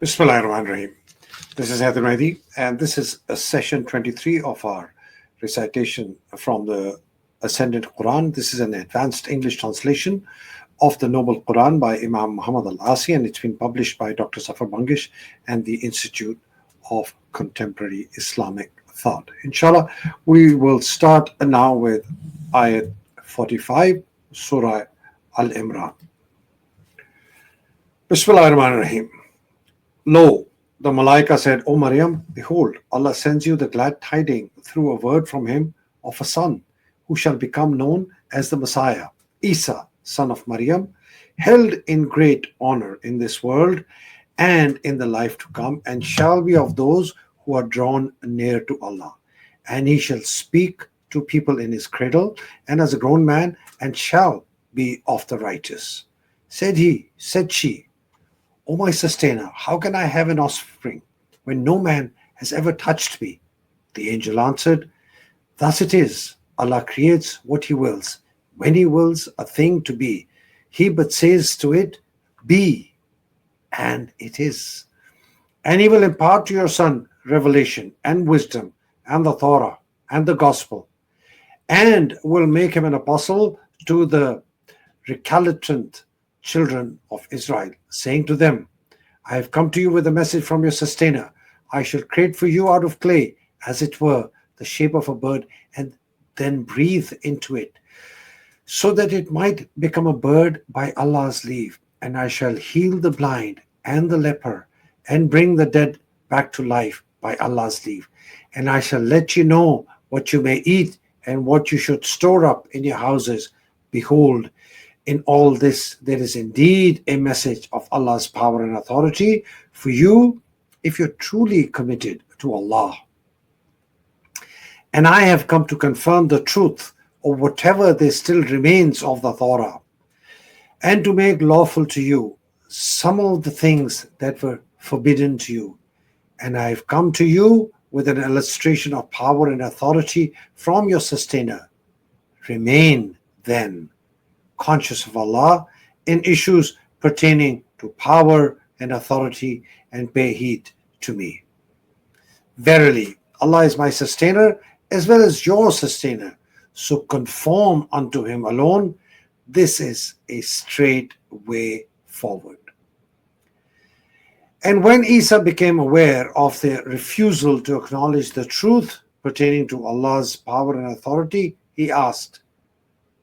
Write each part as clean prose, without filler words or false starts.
Bismillahirrahmanirrahim. This is Heather, and this is a session 23 of our recitation from the Ascendant Quran. This is an advanced English translation of the Noble Quran by Imam Muhammad Al-Asi, and it's been published by Dr. Safar Bangish and the Institute of Contemporary Islamic Thought. Inshallah, we will start now with Ayat 45, Surah Al-Imran. Bismillahirrahmanirrahim. Lo, the Malaika said, O Maryam, behold, Allah sends you the glad tidings through a word from Him of a son, who shall become known as the Messiah, Isa, son of Maryam, held in great honor in this world and in the life to come, and shall be of those who are drawn near to Allah. And he shall speak to people in his cradle, and as a grown man, and shall be of the righteous. Said she, O my sustainer, how can I have an offspring when no man has ever touched me? The angel answered, Thus it is, Allah creates what He wills. When He wills a thing to be, He but says to it, Be, and it is. And He will impart to your son revelation and wisdom and the Torah and the gospel, and will make him an apostle to the recalcitrant children of Israel, saying to them, I have come to you with a message from your sustainer. I shall create for you out of clay, as it were, the shape of a bird, and then breathe into it, so that it might become a bird by Allah's leave. And I shall heal the blind and the leper, and bring the dead back to life by Allah's leave. And I shall let you know what you may eat and what you should store up in your houses. Behold, in all this, there is indeed a message of Allah's power and authority for you if you're truly committed to Allah. And I have come to confirm the truth of whatever there still remains of the Torah, and to make lawful to you some of the things that were forbidden to you. And I have come to you with an illustration of power and authority from your sustainer. Remain then conscious of Allah in issues pertaining to power and authority, and pay heed to me. Verily, Allah is my sustainer as well as your sustainer, so conform unto Him alone. This is a straight way forward. And when Isa became aware of their refusal to acknowledge the truth pertaining to Allah's power and authority, he asked,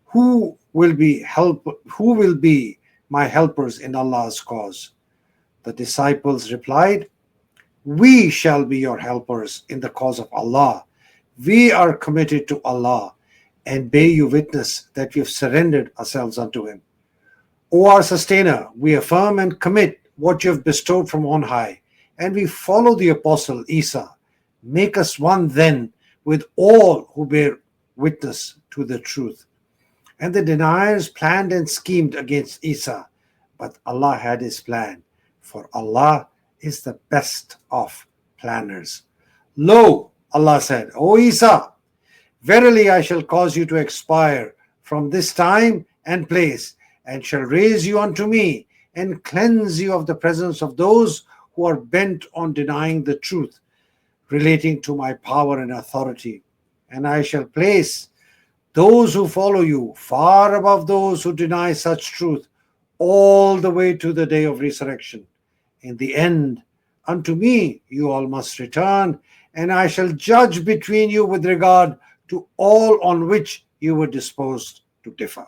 Who will be my helpers in Allah's cause? The disciples replied, We shall be your helpers in the cause of Allah. We are committed to Allah, and bear you witness that we have surrendered ourselves unto Him. O our sustainer, we affirm and commit what you have bestowed from on high, and we follow the apostle Isa. Make us one then with all who bear witness to the truth. And the deniers planned and schemed against Isa, but Allah had His plan, for Allah is the best of planners. Lo, Allah said, O Isa, verily I shall cause you to expire from this time and place, and shall raise you unto me, and cleanse you of the presence of those who are bent on denying the truth relating to my power and authority. And I shall place those who follow you far above those who deny such truth, all the way to the day of resurrection. In the end, unto me you all must return, and I shall judge between you with regard to all on which you were disposed to differ.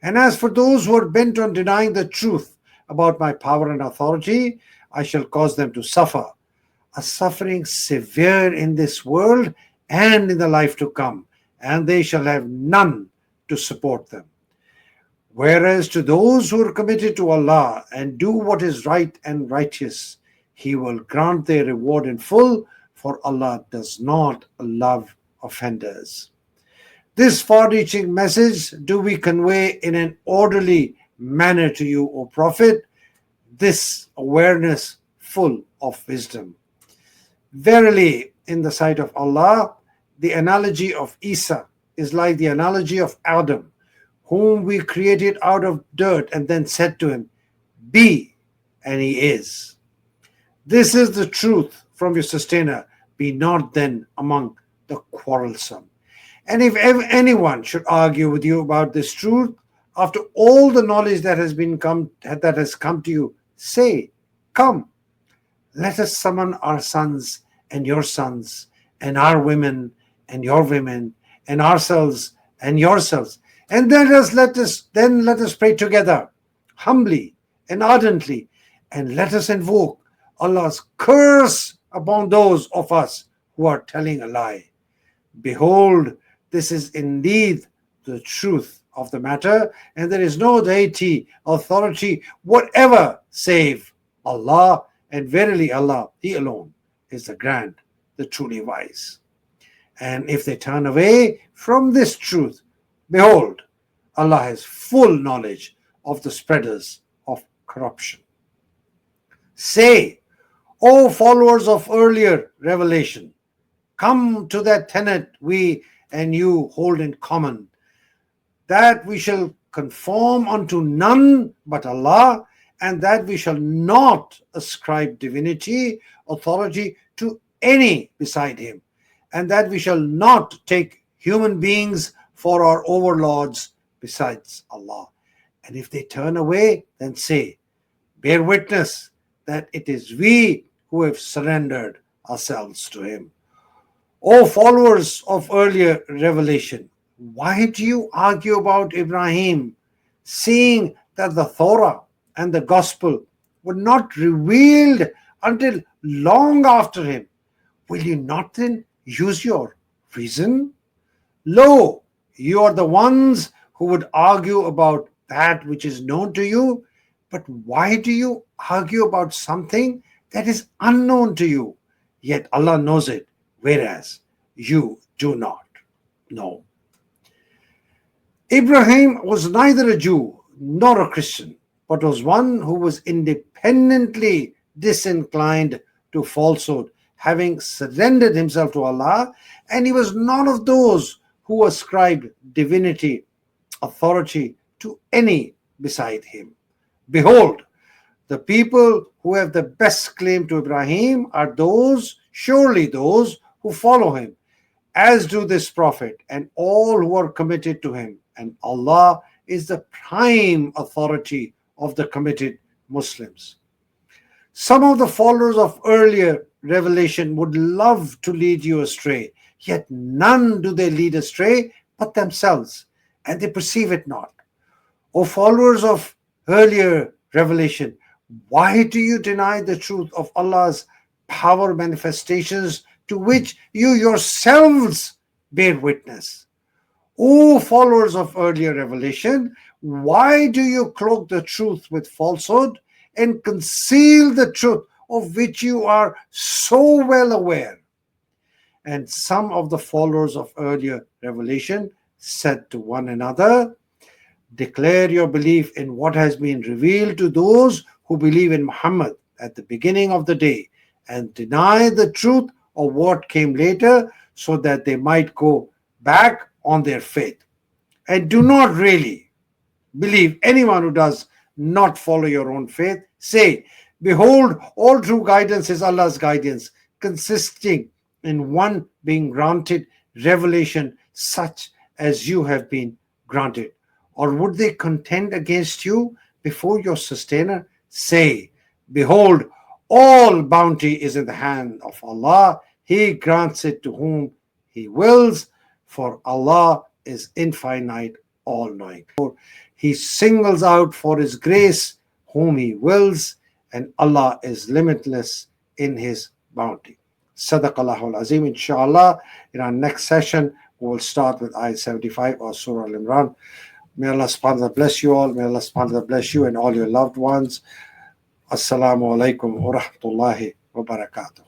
And as for those who are bent on denying the truth about my power and authority, I shall cause them to suffer, a suffering severe in this world and in the life to come, and they shall have none to support them. Whereas to those who are committed to Allah and do what is right and righteous, He will grant their reward in full, for Allah does not love offenders. This far-reaching message do we convey in an orderly manner to you, O Prophet, this awareness full of wisdom. Verily, in the sight of Allah, the analogy of Isa is like the analogy of Adam, whom we created out of dirt and then said to him, Be, and he is. This is the truth from your sustainer. Be not then among the quarrelsome. And if anyone should argue with you about this truth, after all the knowledge that has come to you, say, come, let us summon our sons and your sons, and our women and your women, and ourselves and yourselves, and let us pray together, humbly and ardently, and let us invoke Allah's curse upon those of us who are telling a lie. Behold, this is indeed the truth of the matter, and there is no deity, authority, whatever, save Allah, and verily Allah, He alone, is the grand, the truly wise. And if they turn away from this truth, behold, Allah has full knowledge of the spreaders of corruption. Say, O followers of earlier revelation, come to that tenet we and you hold in common, that we shall conform unto none but Allah, and that we shall not ascribe divinity, authority to any beside Him, and that we shall not take human beings for our overlords besides Allah. And if they turn away, then say, bear witness that it is we who have surrendered ourselves to Him. O followers of earlier revelation, why do you argue about Ibrahim, seeing that the Torah and the Gospel were not revealed until long after him? Will you not then use your reason? Lo, you are the ones who would argue about that which is known to you, but why do you argue about something that is unknown to you? Yet Allah knows it, whereas you do not know. Ibrahim was neither a Jew nor a Christian, but was one who was independently disinclined to falsehood, having surrendered himself to Allah, and he was none of those who ascribed divinity, authority to any beside him. Behold, the people who have the best claim to Ibrahim are surely those who follow him, as do this prophet and all who are committed to him, and Allah is the prime authority of the committed Muslims. Some of the followers of earlier revelation would love to lead you astray, yet none do they lead astray but themselves, and they perceive it not. O followers of earlier revelation, why do you deny the truth of Allah's power manifestations to which you yourselves bear witness? O followers of earlier revelation, why do you cloak the truth with falsehood and conceal the truth of which you are so well aware? And some of the followers of earlier revelation said to one another, declare your belief in what has been revealed to those who believe in Muhammad at the beginning of the day, and deny the truth of what came later, so that they might go back on their faith. And do not really believe anyone who does not follow your own faith. Say, behold, all true guidance is Allah's guidance, consisting in one being granted revelation such as you have been granted. Or would they contend against you before your sustainer? Say, behold, all bounty is in the hand of Allah. He grants it to whom He wills, for Allah is infinite, all-knowing. He singles out for His grace whom He wills, and Allah is limitless in His bounty. Sadaqallahul Azim. Inshallah, in our next session, we will start with Ayat 75 or Surah Al-Imran. May Allah subhanahu wa ta'ala bless you all. May Allah subhanahu wa ta'ala bless you and all your loved ones. Assalamu alaikum wa rahmatullahi wa barakatuh.